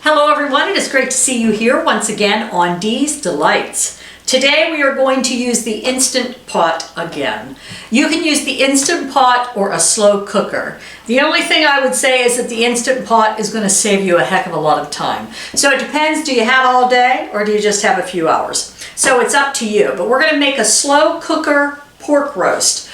Hello everyone, it is great to see you here once again on Dee's Delights. Today we are going to use the Instant Pot again. You can use the Instant Pot or a slow cooker. The only thing I would say is that the Instant Pot is going to save you a heck of a lot of time. So it depends, do you have all day or do you just have a few hours? So it's up to you, but we're going to make a slow cooker pork roast.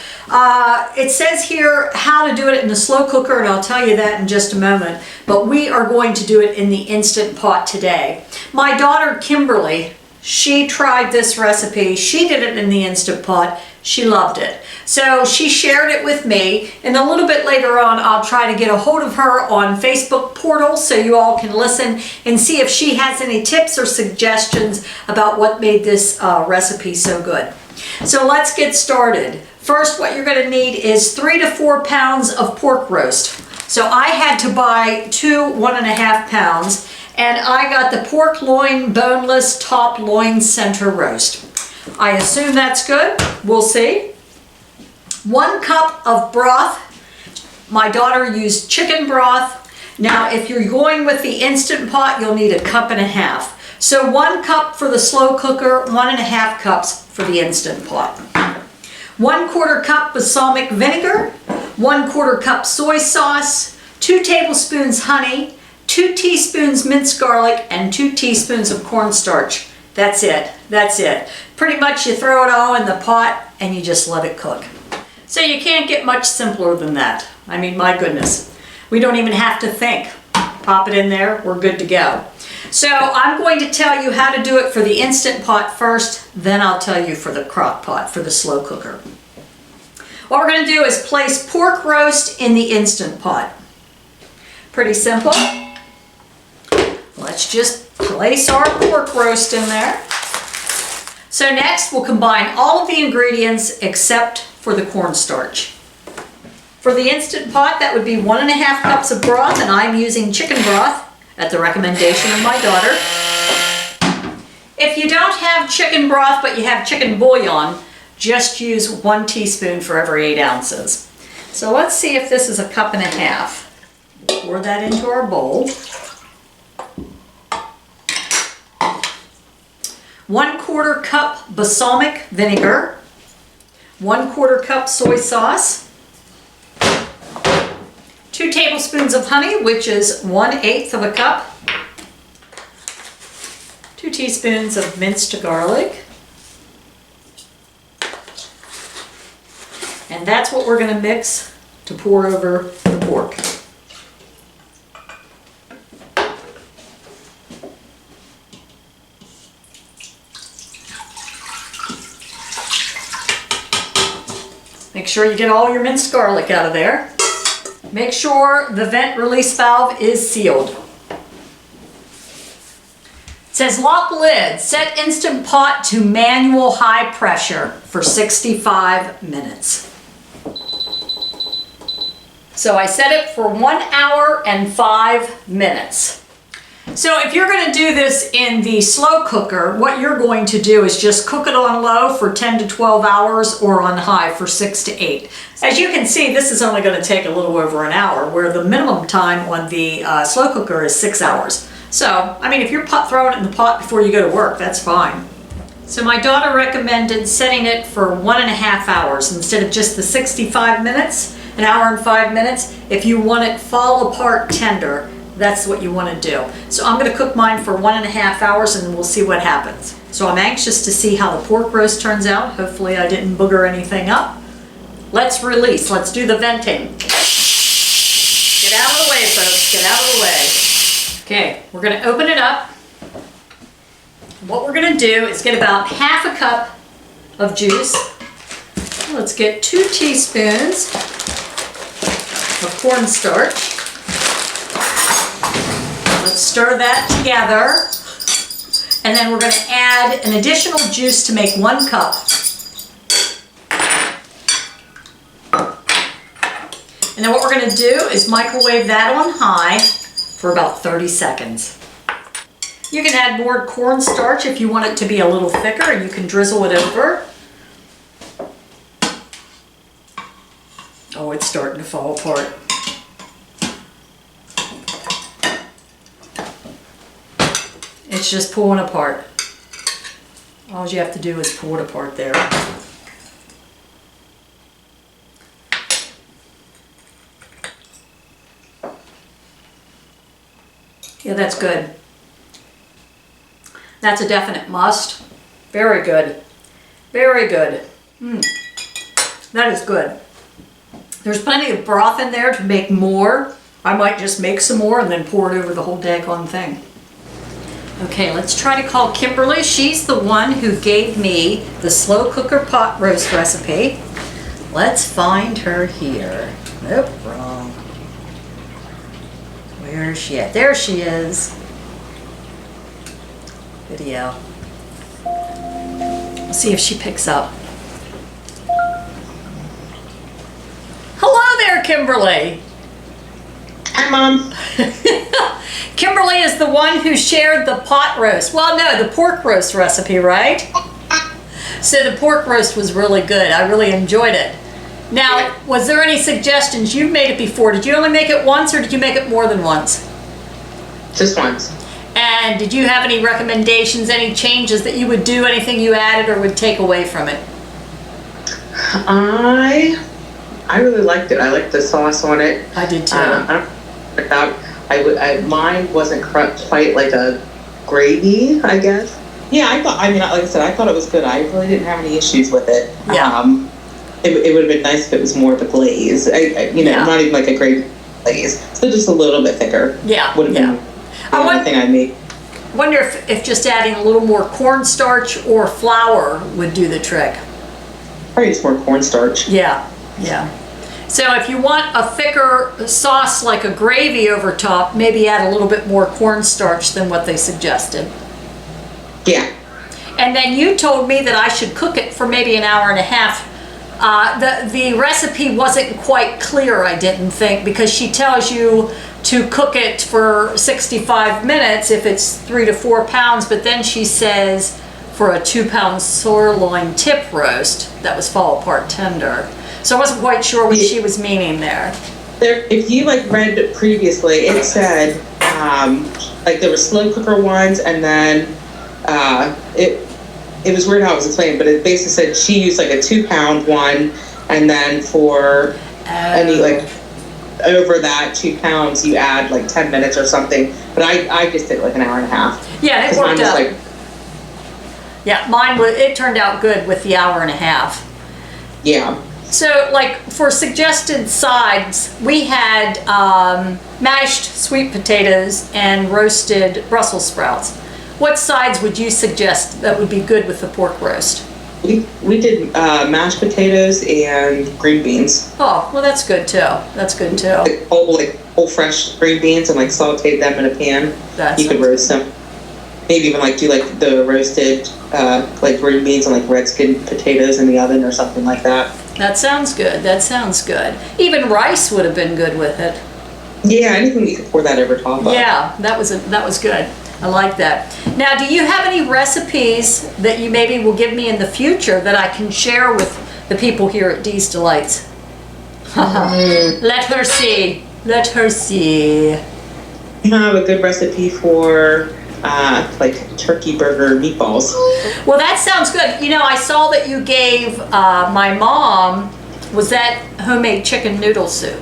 It says here how to do it in the slow cooker, and I'll tell you that in just a moment, but we are going to do it in the Instant Pot today. My daughter Kimberly, she tried this recipe. She did it in the Instant Pot. She loved it. So she shared it with me, and a little bit later on I'll try to get a hold of her on Facebook portal so you all can listen and see if she has any tips or suggestions about what made this recipe so good. So let's get started. First, what you're going to need is 3 to 4 pounds of pork roast. So I had to buy 1.5 pounds, and I got the pork loin boneless top loin center roast. I assume that's good. We'll see. 1 cup of broth. My daughter used chicken broth. Now, if you're going with the Instant Pot, you'll need 1.5 cups. So 1 cup for the slow cooker, 1.5 cups for the Instant Pot. 1/4 cup balsamic vinegar, 1/4 cup soy sauce, 2 tablespoons honey, 2 teaspoons minced garlic, and 2 teaspoons of cornstarch. That's it. That's it. Pretty much you throw it all in the pot and you just let it cook. So you can't get much simpler than that. I mean, my goodness. We don't even have to think. Pop it in there, we're good to go. So I'm going to tell you how to do it for the Instant Pot first, then I'll tell you for the crock pot, for the slow cooker. What we're going to do is place pork roast in the Instant Pot. Pretty simple. Let's just place our pork roast in there. So next we'll combine all of the ingredients except for the cornstarch. For the Instant Pot, that would be 1.5 cups of broth, and I'm using chicken broth at the recommendation of my daughter. If you don't have chicken broth but you have chicken bouillon, just use 1 teaspoon for every 8 ounces. So let's see if this is 1.5 cups. Pour that into our bowl. 1/4 cup balsamic vinegar, 1/4 cup soy sauce, 2 tablespoons of honey, which is 1/8 cup, 2 teaspoons of minced garlic, and that's what we're going to mix to pour over the pork. Make sure you get all your minced garlic out of there. Make sure the vent release valve is sealed. It says lock lid, set Instant Pot to manual high pressure for 65 minutes. So I set it for 1 hour and 5 minutes. So if you're going to do this in the slow cooker, what you're going to do is just cook it on low for 10 to 12 hours or on high for 6 to 8. As you can see, this is only going to take a little over an hour, where the minimum time on the slow cooker is 6 hours. So, I mean, if you're throwing it in the pot before you go to work, that's fine. So my daughter recommended setting it for 1.5 hours instead of just the 65 minutes, 1 hour and 5 minutes. If you want it fall apart tender, that's what you want to do. So I'm going to cook mine for 1.5 hours and then we'll see what happens. So I'm anxious to see how the pork roast turns out. Hopefully I didn't booger anything up. Let's release. Let's do the venting. Get out of the way, folks. Get out of the way. Okay, we're going to open it up. What we're going to do is get about 1/2 cup of juice. Let's get 2 teaspoons of cornstarch. Let's stir that together, and then we're going to add an additional juice to make 1 cup. And then what we're going to do is microwave that on high for about 30 seconds. You can add more cornstarch if you want it to be a little thicker, and you can drizzle it over. Oh, it's starting to fall apart. It's just pulling apart. All you have to do is pull it apart there. Yeah, that's good. That's a definite must. Very good. Very good. That is good. There's plenty of broth in there to make more. I might just make some more and then pour it over the whole daggone thing. Okay, let's try to call Kimberly. She's the one who gave me the slow cooker pot roast recipe. Let's find her here. Nope, wrong. Where is she at? There she is. Video. Let's see if she picks up. Hello there, Kimberly. Hi, Mom. Kimberly is the one who shared the pot roast. Well, no, the pork roast recipe, right? So the pork roast was really good. I really enjoyed it. Now, was there any suggestions? You've made it before. Did you only make it once or did you make it more than once? Just once. And did you have any recommendations, any changes that you would do, anything you added or would take away from it? I really liked it. I liked the sauce on it. I did too. Mine wasn't quite like a gravy, I guess. Yeah, like I said, I thought it was good. I really didn't have any issues with it. Yeah. It would have been nice if it was more of a glaze. Not even like a gravy glaze. So just a little bit thicker. Yeah. Would have been the only thing I made. Wonder if just adding a little more cornstarch or flour would do the trick. Probably just more cornstarch. Yeah, yeah. So if you want a thicker sauce like a gravy over top, maybe add a little bit more cornstarch than what they suggested. Yeah. And then you told me that I should cook it for maybe an hour and a half. The recipe wasn't quite clear, I didn't think, because she tells you to cook it for 65 minutes if it's 3 to 4 pounds, but then she says for a 2-pound sirloin tip roast that was fall apart tender. So I wasn't quite sure what she was meaning there. If you read previously, it said there were slow cooker ones, and then it was weird how it was explained, but it basically said she used a 2-pound one, and then for any over that 2 pounds you add 10 minutes or something. But I just did an hour and a half. Yeah, it worked out. Yeah, it turned out good with the hour and a half. Yeah. So, for suggested sides, we had mashed sweet potatoes and roasted Brussels sprouts. What sides would you suggest that would be good with the pork roast? We did mashed potatoes and green beans. Oh, well, that's good too. That's good too. Whole fresh green beans and sauteed them in a pan. You could roast them. Maybe even do the roasted green beans and red skinned potatoes in the oven or something like that. That sounds good. That sounds good. Even rice would have been good with it. Yeah, anything you could pour that over top of. Yeah, that was good. I like that. Now, do you have any recipes that you maybe will give me in the future that I can share with the people here at Dee's Delights? Let her see. Let her see. I have a good recipe for turkey burger meatballs. Well, that sounds good. I saw that you gave my mom, was that homemade chicken noodle soup?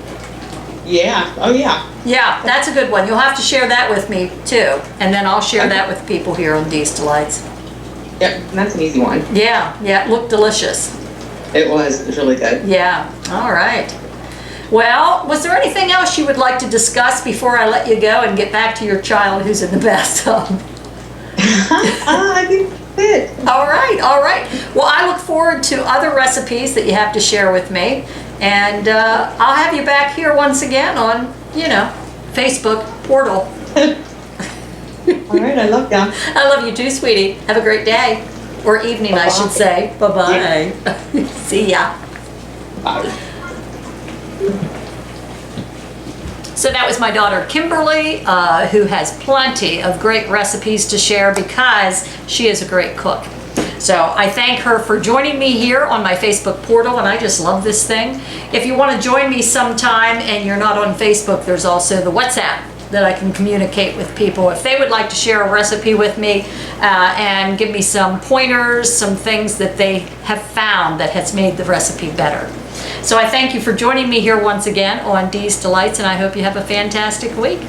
Yeah. Oh, yeah. Yeah, that's a good one. You'll have to share that with me too, and then I'll share that with people here on Dee's Delights. Yep, that's an easy one. Yeah, it looked delicious. It was really good. Yeah, all right. Well, was there anything else you would like to discuss before I let you go and get back to your child who's in the bathtub? I think that's it. All right. Well, I look forward to other recipes that you have to share with me. And I'll have you back here once again on, Facebook portal. All right, I love ya. I love you too, sweetie. Have a great day. Or evening, bye-bye. I should say. Bye-bye. Yeah. See ya. Bye. So that was my daughter Kimberly, who has plenty of great recipes to share because she is a great cook. So I thank her for joining me here on my Facebook portal, and I just love this thing. If you want to join me sometime and you're not on Facebook, there's also the WhatsApp. that I can communicate with people. If they would like to share a recipe with me and give me some pointers, some things that they have found that has made the recipe better. So I thank you for joining me here once again on Dee's Delights, and I hope you have a fantastic week.